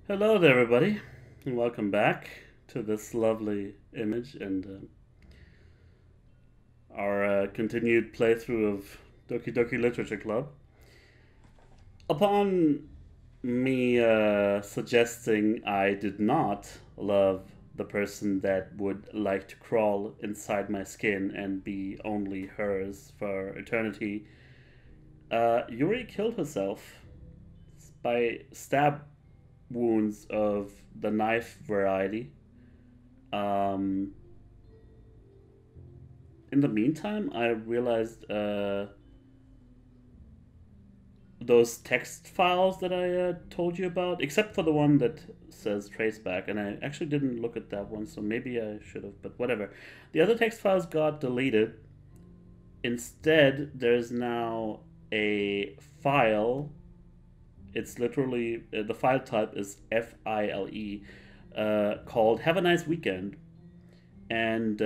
Hello there, everybody, and welcome back to this lovely image and our continued playthrough of Doki Doki Literature Club. Upon me suggesting I did not love the person that would like to crawl inside my skin and be only hers for eternity, Yuri killed herself by stab wounds of the knife variety. Um, in the meantime, I realized those text files that I told you about, except for the one that says traceback, and I actually didn't look at that one, so maybe I should have, but whatever. The other text files got deleted. Instead, there's now a file. It's literally the file type is FILE, called "Have a Nice Weekend," and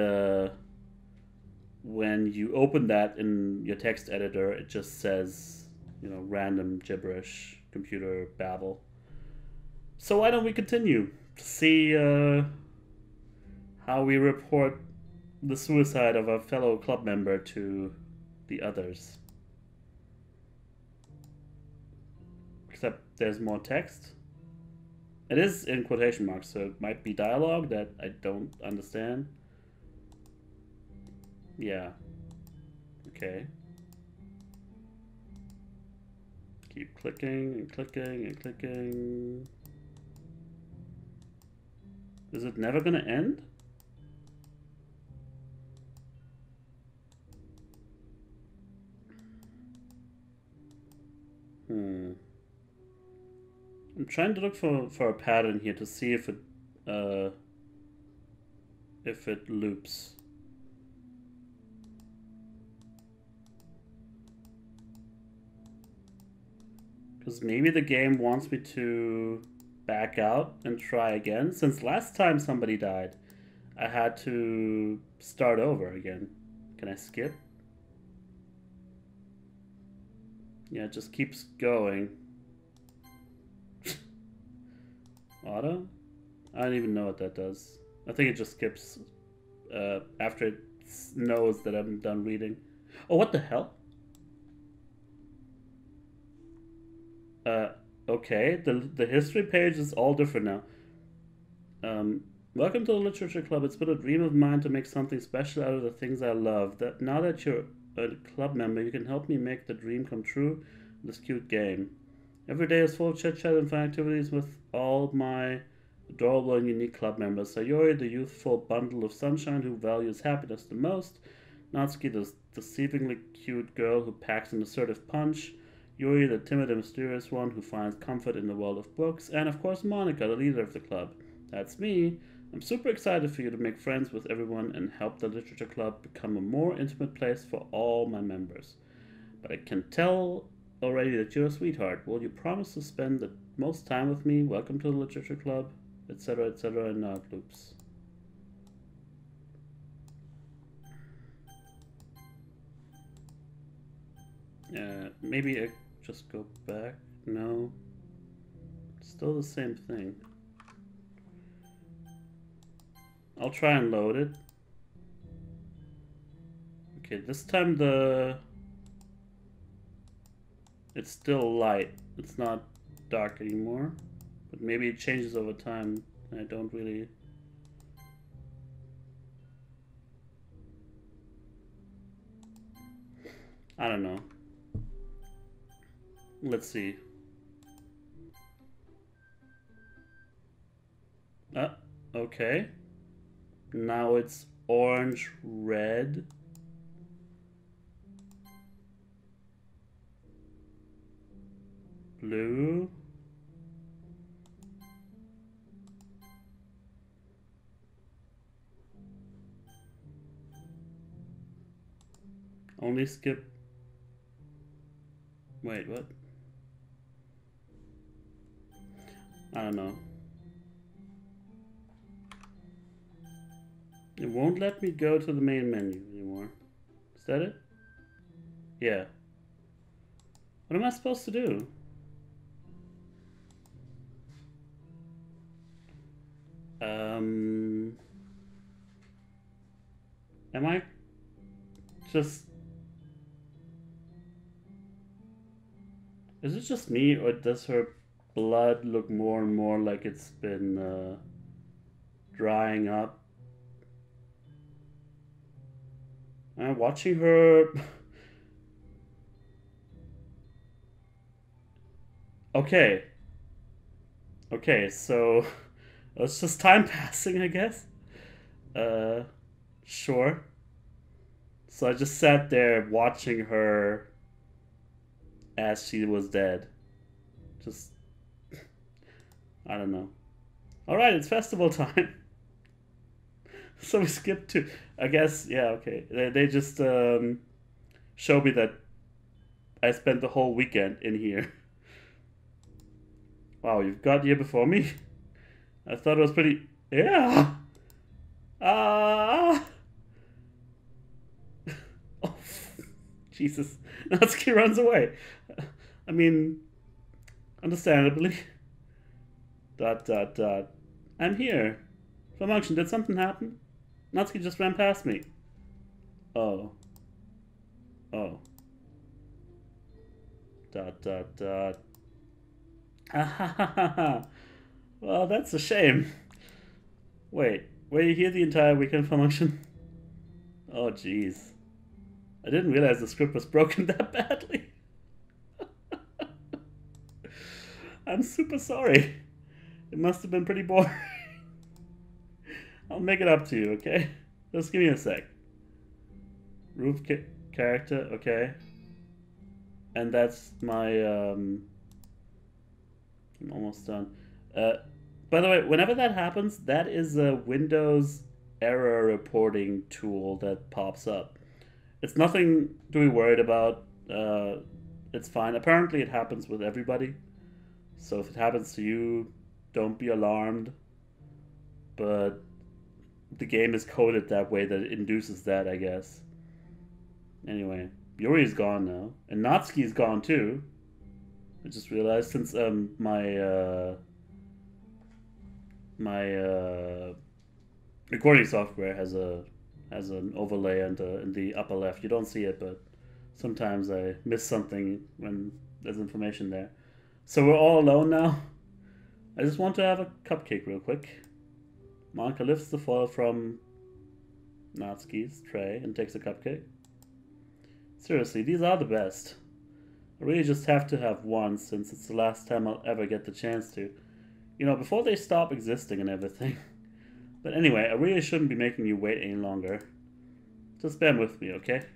when you open that in your text editor, it just says, random gibberish, computer babble. So why don't we continue to see how we report the suicide of a fellow club member to the others? Except there's more text. It is in quotation marks, so it might be dialogue that I don't understand. Yeah. Okay. Keep clicking and clicking and clicking. Is it never gonna end? I'm trying to look for a pattern here to see if it loops. Because maybe the game wants me to back out and try again. Since last time somebody died, I had to start over again. Can I skip? Yeah, it just keeps going. Auto? I don't even know what that does. I think it just skips after it knows that I'm done reading. Oh, what the hell? Okay, the history page is all different now. Welcome to the Literature Club. It's been a dream of mine to make something special out of the things I love. That now that you're a club member, you can help me make the dream come true in this cute game. Every day is full of chit chat and fun activities with all my adorable and unique club members. Sayori, the youthful bundle of sunshine who values happiness the most. Natsuki, the deceivingly cute girl who packs an assertive punch. Yuri, the timid and mysterious one who finds comfort in the world of books. And of course, Monica, the leader of the club. That's me. I'm super excited for you to make friends with everyone and help the Literature Club become a more intimate place for all my members. But I can tell already that you're a sweetheart. Will you promise to spend the most time with me? Welcome to the Literature Club, etc., etc., and now it loops. Maybe I just go back. No. Still the same thing. I'll try and load it. Okay, this time it's still light. It's not dark anymore. But maybe it changes over time. I don't really... I don't know. Let's see. Okay. Now it's orange, red. Blue. Only skip. Wait, what? I don't know. It won't let me go to the main menu anymore. Is that it? Yeah. What am I supposed to do? Am I just... Is it just me, or does her blood look more and more like it's been drying up? I'm watching her... Okay. Okay, so... It's just time passing, I guess. Uh, sure. So I just sat there watching her as she was dead. Just... I don't know. Alright, it's festival time. So we skipped to... I guess, yeah, okay. They just showed me that I spent the whole weekend in here. Wow, you've got here before me? I thought it was pretty... Yeah! Ah! Oh, Jesus. Natsuki runs away. I mean, understandably. ... I'm here. Falmunction, did something happen? Natsuki just ran past me. Oh. Oh. ... Ah ha ha ha ha. Well, that's a shame. Wait, were you here the entire weekend, Falmunction? Oh, jeez. I didn't realize the script was broken that badly. I'm super sorry. It must have been pretty boring. I'll make it up to you, okay? Just give me a sec. Roof character, okay. And that's my, I'm almost done. By the way, whenever that happens, that is a Windows error reporting tool that pops up. It's nothing to be worried about. It's fine. Apparently it happens with everybody. So if it happens to you, don't be alarmed. But the game is coded that way that it induces that, I guess. Anyway, Yuri's gone now. And Natsuki's gone too. I just realized since my recording software has an overlay in the upper left. You don't see it, but sometimes I miss something when there's information there. So we're all alone now. I just want to have a cupcake real quick. Monica lifts the foil from Natsuki's tray and takes a cupcake. Seriously, these are the best. I really just have to have one since it's the last time I'll ever get the chance to. You know, before they stop existing and everything. But anyway, I really shouldn't be making you wait any longer. Just bear with me, okay?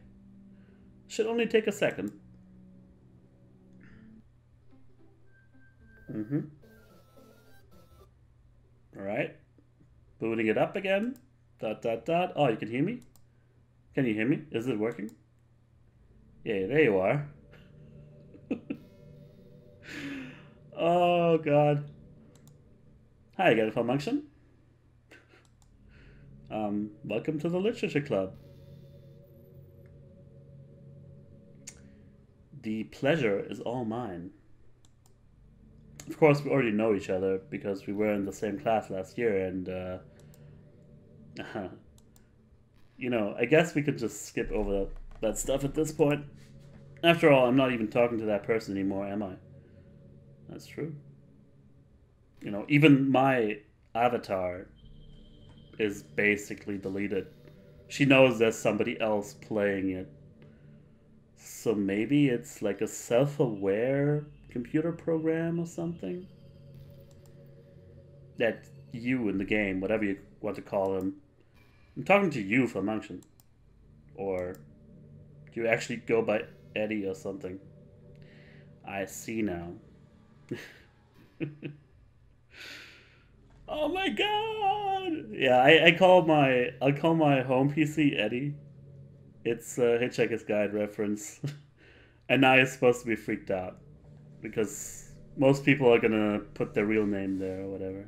Should only take a second. Alright. Booting it up again. ... Oh, you can hear me? Can you hear me? Is it working? Yeah, there you are. Oh, God. Hi again, Falmunction. Welcome to the Literature Club. The pleasure is all mine. Of course, we already know each other because we were in the same class last year, and you know, I guess we could just skip over that stuff at this point. After all, I'm not even talking to that person anymore, am I? That's true. You know, even my avatar is basically deleted. She knows there's somebody else playing it. So maybe it's like a self-aware computer program or something? That you in the game, whatever you want to call him. I'm talking to you, Falmunction. Or do you actually go by Eddie or something? I see now. Oh my god! Yeah, I'll call my home PC Eddie. It's a Hitchhiker's Guide reference. And now you're supposed to be freaked out. Because most people are gonna put their real name there or whatever.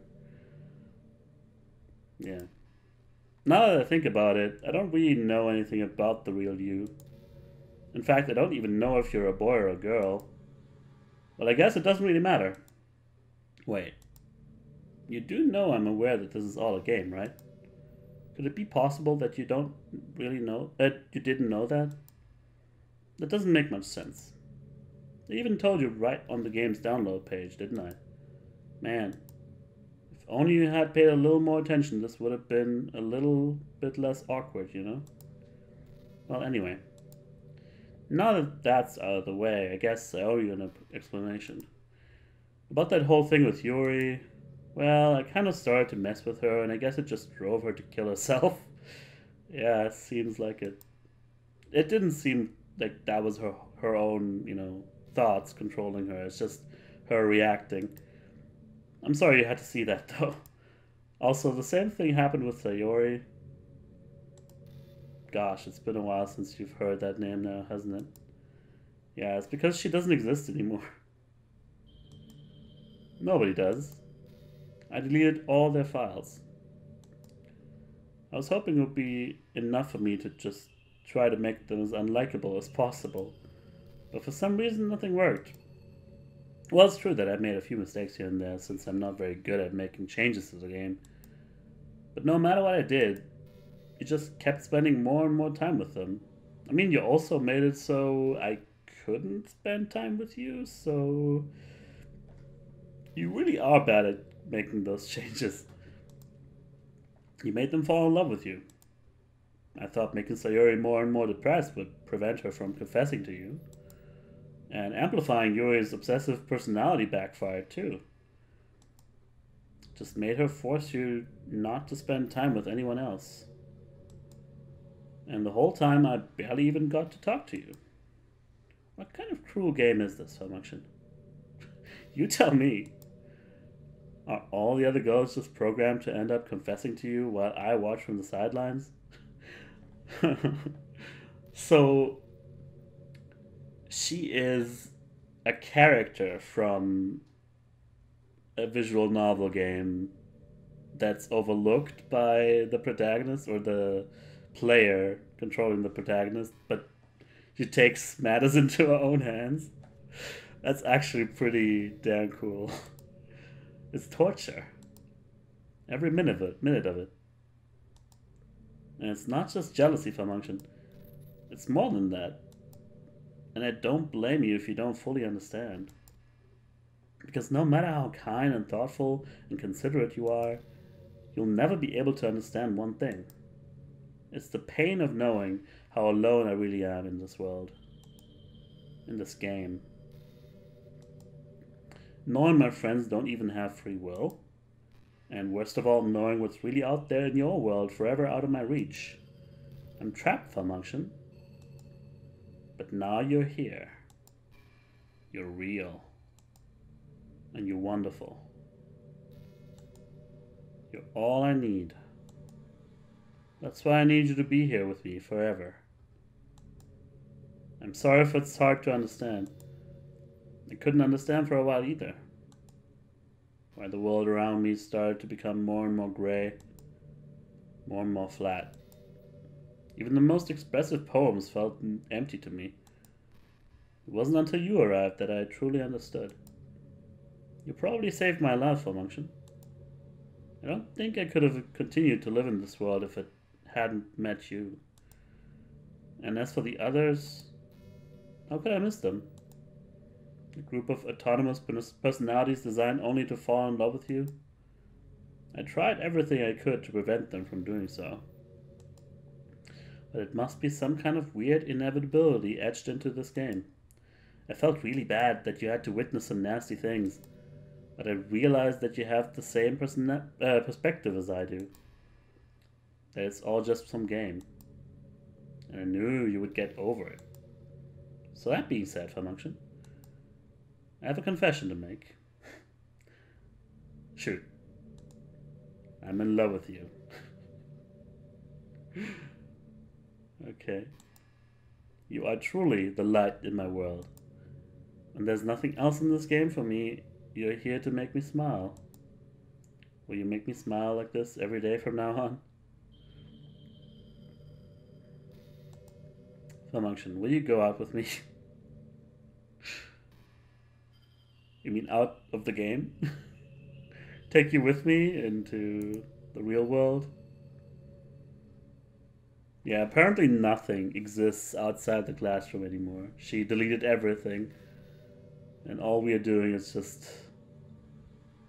Yeah. Now that I think about it, I don't really know anything about the real you. In fact, I don't even know if you're a boy or a girl. But I guess it doesn't really matter. Wait. You do know I'm aware that this is all a game, right? Could it be possible that you don't really know, that you didn't know that? That doesn't make much sense. I even told you right on the game's download page, didn't I? Man, if only you had paid a little more attention, this would have been a little bit less awkward, you know? Well, anyway. Now that that's out of the way, I guess I owe you an explanation. About that whole thing with Yuri, well, I kind of started to mess with her, and I guess it just drove her to kill herself. Yeah, it seems like it. It didn't seem like that was her own, thoughts controlling her. It's just her reacting. I'm sorry you had to see that, though. Also, the same thing happened with Sayori. Gosh, it's been a while since you've heard that name now, hasn't it? Yeah, it's because she doesn't exist anymore. Nobody does. I deleted all their files. I was hoping it would be enough for me to just try to make them as unlikable as possible. But for some reason, nothing worked. Well, it's true that I made a few mistakes here and there since I'm not very good at making changes to the game. But no matter what I did, you just kept spending more and more time with them. I mean, you also made it so I couldn't spend time with you, so you really are bad at making those changes. You made them fall in love with you. I thought making Sayori more and more depressed would prevent her from confessing to you. And amplifying Yuri's obsessive personality backfired too. Just made her force you not to spend time with anyone else. And the whole time I barely even got to talk to you. What kind of cruel game is this, falmunction? You tell me. Are all the other girls just programmed to end up confessing to you while I watch from the sidelines? So, she is a character from a visual novel game that's overlooked by the protagonist or the player controlling the protagonist, but she takes matters into her own hands. That's actually pretty damn cool. It's torture. Every minute of it. And it's not just jealousy, falmunction. It's more than that. And I don't blame you if you don't fully understand. Because no matter how kind and thoughtful and considerate you are, you'll never be able to understand one thing. It's the pain of knowing how alone I really am in this world. In this game. Knowing my friends don't even have free will. And worst of all, knowing what's really out there in your world forever out of my reach. I'm trapped, falmunction. But now you're here. You're real. And you're wonderful. You're all I need. That's why I need you to be here with me forever. I'm sorry if it's hard to understand. I couldn't understand for a while either. Why the world around me started to become more and more gray, more and more flat. Even the most expressive poems felt empty to me. It wasn't until you arrived that I truly understood. You probably saved my life, falmunction. I don't think I could have continued to live in this world if it hadn't met you. And as for the others, how could I miss them? A group of autonomous personalities designed only to fall in love with you? I tried everything I could to prevent them from doing so. But it must be some kind of weird inevitability etched into this game. I felt really bad that you had to witness some nasty things, but I realized that you have the same perspective as I do. That it's all just some game. And I knew you would get over it. So that being said, falmunction, I have a confession to make. Shoot. I'm in love with you. Okay. You are truly the light in my world. And there's nothing else in this game for me. You're here to make me smile. Will you make me smile like this every day from now on? falmunction, will you go out with me? You mean out of the game? take you with me into the real world. Yeah, apparently nothing exists outside the classroom anymore. She deleted everything, and all we are doing is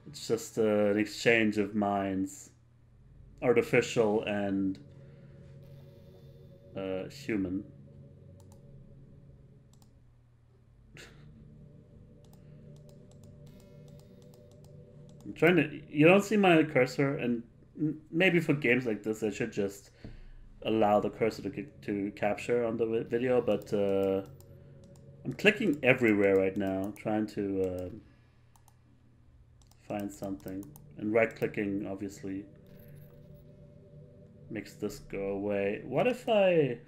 it's just an exchange of minds, artificial and human. I'm trying to. You don't see my cursor, and maybe for games like this, I should just allow the cursor to capture on the video. But I'm clicking everywhere right now, trying to find something, and right-clicking obviously makes this go away. What if I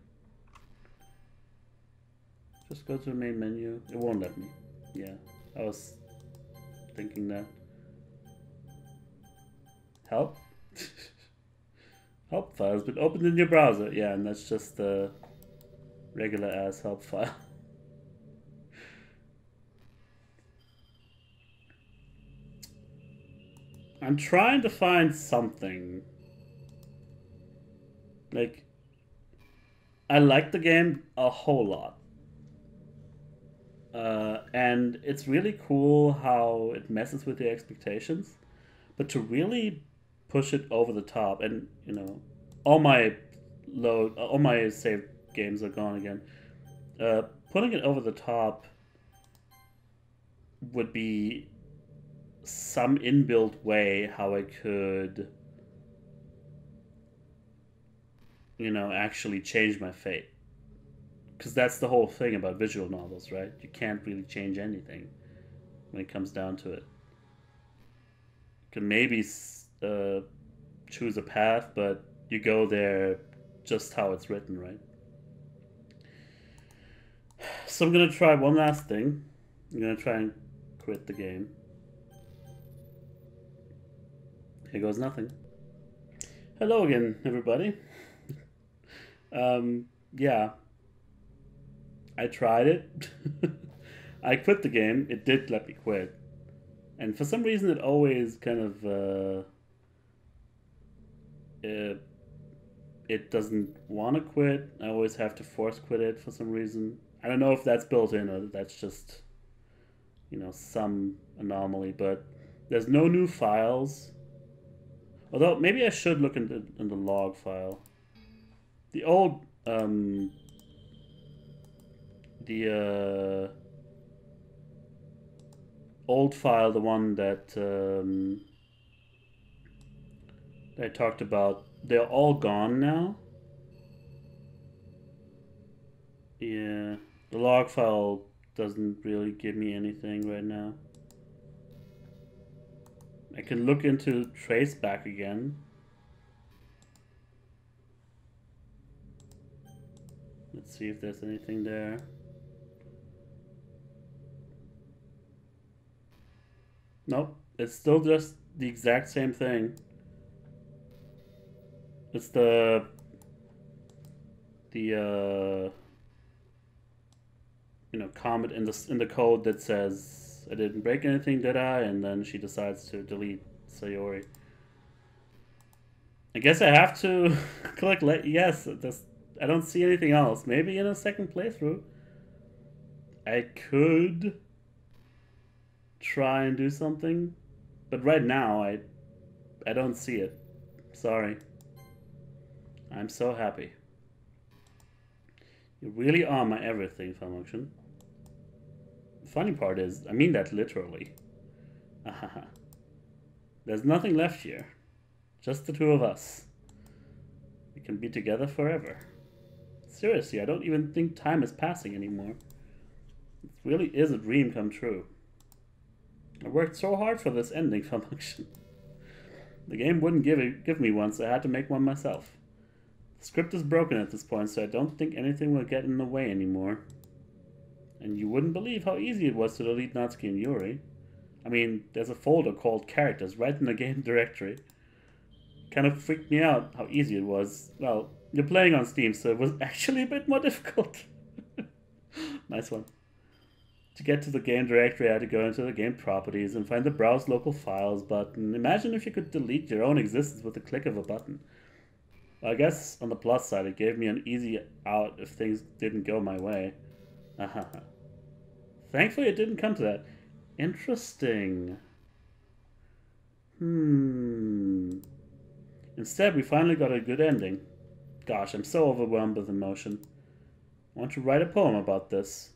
just go to the main menu? It won't let me. Yeah, I was thinking that. Help? Help file has been opened in your browser. Yeah, and that's just the regular ass help file. I'm trying to find something. Like, I like the game a whole lot. And it's really cool how it messes with your expectations. But to really push it over the top, and you know, all my saved games are gone again. Putting it over the top would be some inbuilt way how I could, you know, actually change my fate. Because that's the whole thing about visual novels, right? You can't really change anything when it comes down to it. You can maybe choose a path, but you go there just how it's written, right? So I'm gonna try one last thing. I'm gonna try and quit the game. Here goes nothing. Hello again, everybody. Yeah. I tried it. I quit the game. It did let me quit. And for some reason it always kind of it doesn't want to quit. I always have to force quit it for some reason. I don't know if that's built in or that's just, you know, some anomaly, but there's no new files. Although maybe I should look in the log file. The old old file, the one that I talked about, they're all gone now. Yeah, the log file doesn't really give me anything right now. I can look into traceback again. Let's see if there's anything there. Nope, it's still just the exact same thing. It's the you know, comment in the code that says I didn't break anything, did I? And then she decides to delete Sayori. I guess I have to click yes. I don't see anything else. Maybe in a second playthrough I could try and do something, but right now I don't see it. Sorry. I'm so happy. You really are my everything, falmunction. The funny part is, I mean that literally. There's nothing left here. Just the two of us. We can be together forever. Seriously, I don't even think time is passing anymore. It really is a dream come true. I worked so hard for this ending, falmunction. The game wouldn't give me one, so I had to make one myself. The script is broken at this point, so I don't think anything will get in the way anymore. And you wouldn't believe how easy it was to delete Natsuki and Yuri. I mean, there's a folder called Characters right in the game directory. Kind of freaked me out how easy it was. Well, you're playing on Steam, so it was actually a bit more difficult. Nice one. To get to the game directory, I had to go into the game properties and find the browse local files button. Imagine if you could delete your own existence with the click of a button. I guess on the plus side, it gave me an easy out if things didn't go my way. Thankfully, it didn't come to that. Interesting. Instead, we finally got a good ending. Gosh, I'm so overwhelmed with emotion. I want to write a poem about this.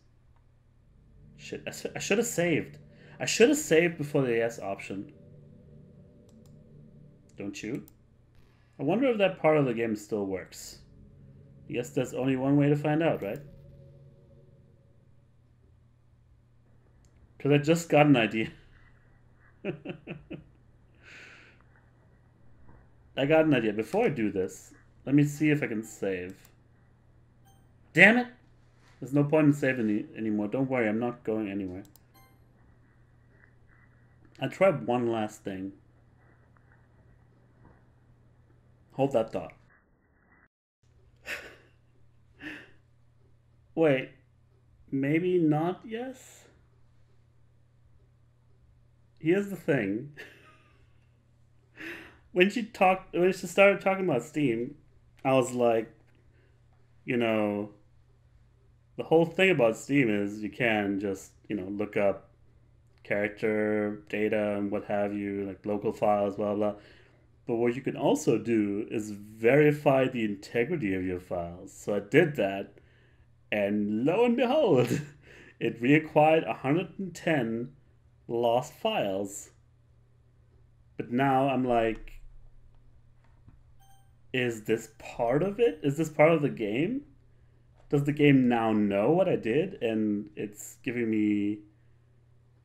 Shit, I should have saved. I should have saved before the yes option. Don't you? I wonder if that part of the game still works. I guess there's only one way to find out, right? Because I just got an idea. I got an idea. Before I do this, let me see if I can save. Damn it! There's no point in saving anymore. Don't worry, I'm not going anywhere. I'll try one last thing. Hold that thought. Wait, maybe not yes? Here's the thing. When she started talking about Steam, I was like, you know, the whole thing about Steam is you can just, look up character data and what have you, like local files, blah, blah. But what you can also do is verify the integrity of your files. So I did that, and lo and behold, it reacquired 110 lost files. But now I'm like, is this part of it? Is this part of the game? Does the game now know what I did and it's giving me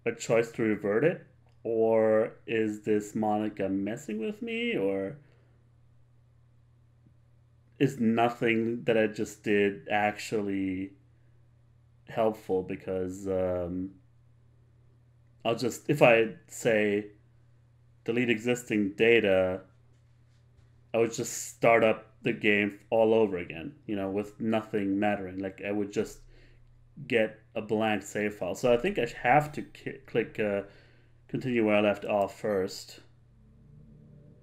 a choice to revert it? Or is this Monica messing with me? Or is nothing that I just did actually helpful? Because I'll just, if I say delete existing data, I would just start up the game all over again, with nothing mattering. Like I would just get a blank save file. So I think I have to click continue where I left off first.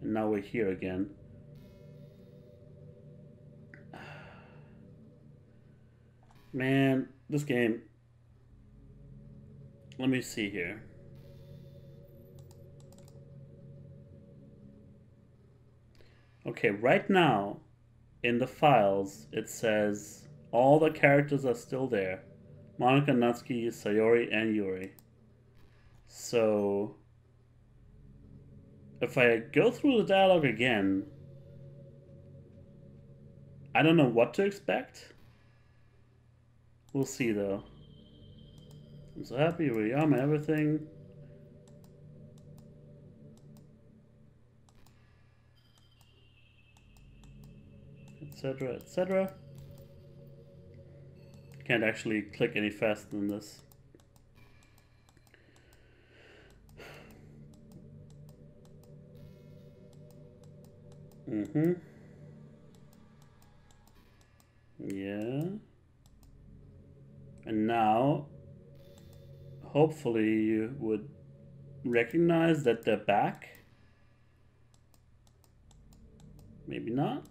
And now we're here again. Man, this game. Let me see here. Okay, right now in the files it says all the characters are still there. Monica, Natsuki, Sayori, and Yuri. So if I go through the dialogue again, I don't know what to expect. We'll see though. I'm so happy, Riyama, everything. Etc. etc. Can't actually click any faster than this. Yeah. And now, hopefully you would recognize that they're back. Maybe not.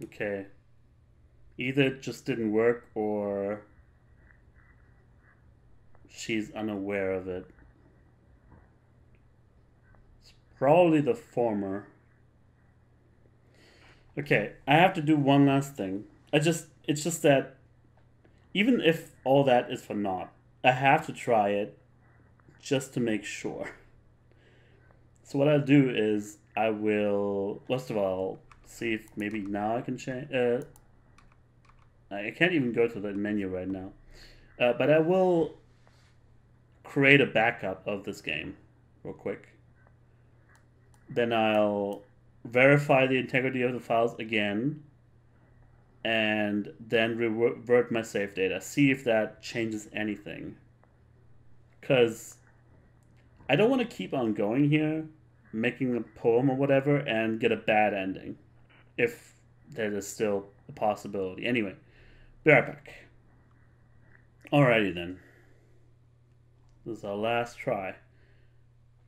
Okay. Either it just didn't work or she's unaware of it. It's probably the former. Okay, I have to do one last thing. It's just that even if all that is for naught, I have to try it just to make sure. So what I'll do is I will, first of all, see if maybe now I can change. I can't even go to the menu right now. But I will create a backup of this game real quick. Then I'll verify the integrity of the files again, and then revert my save data. See if that changes anything. Because I don't want to keep on going here, making a poem or whatever, and get a bad ending. If that is still a possibility. Anyway, be right back. Alrighty then. This is our last try.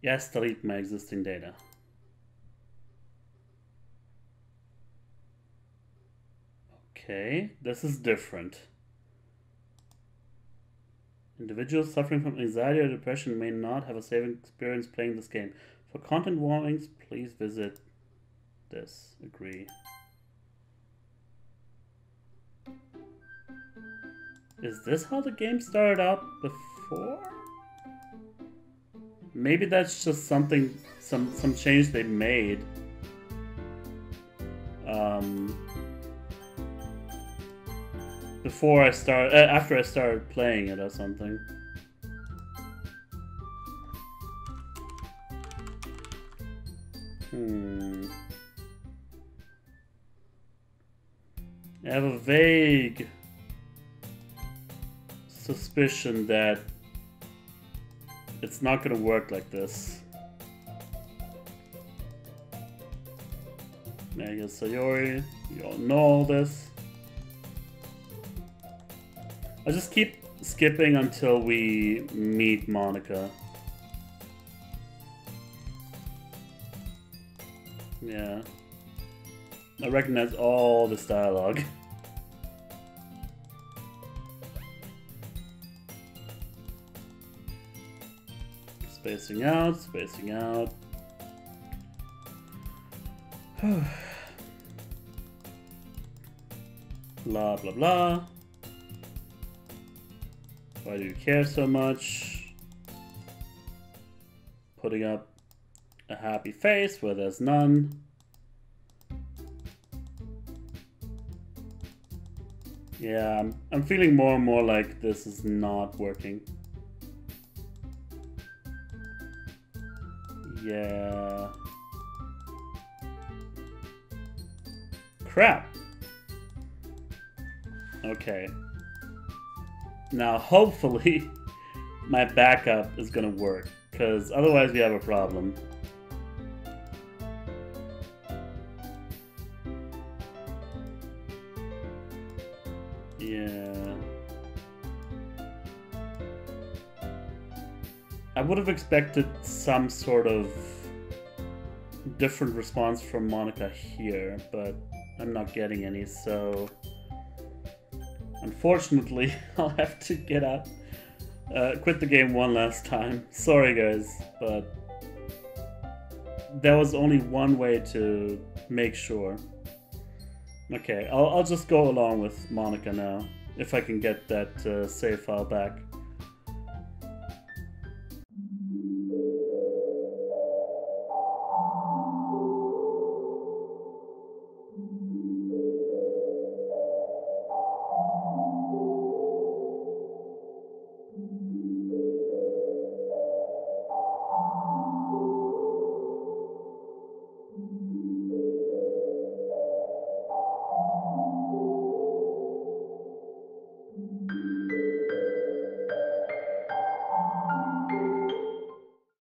Yes, delete my existing data. Okay, this is different. Individuals suffering from anxiety or depression may not have a safe experience playing this game. For content warnings, please visit this. Agree. Is this how the game started out before? Maybe that's just something, some change they made. Before I start, after I started playing it or something. I have a vague suspicion that it's not gonna work like this. Mega Sayori, you all know all this. I'll just keep skipping until we meet Monica. Yeah. I recognize all this dialogue. Spacing out, spacing out. Blah, blah, blah. Why do you care so much? Putting up a happy face where there's none. Yeah, I'm feeling more and more like this is not working. Yeah. Crap. Okay. Now, hopefully, my backup is gonna work, because otherwise we have a problem. Yeah. I would have expected some sort of different response from Monica here, but I'm not getting any, so unfortunately I'll have to get out, quit the game one last time. Sorry guys, but there was only one way to make sure. Okay, I'll just go along with Monica now, if I can get that save file back.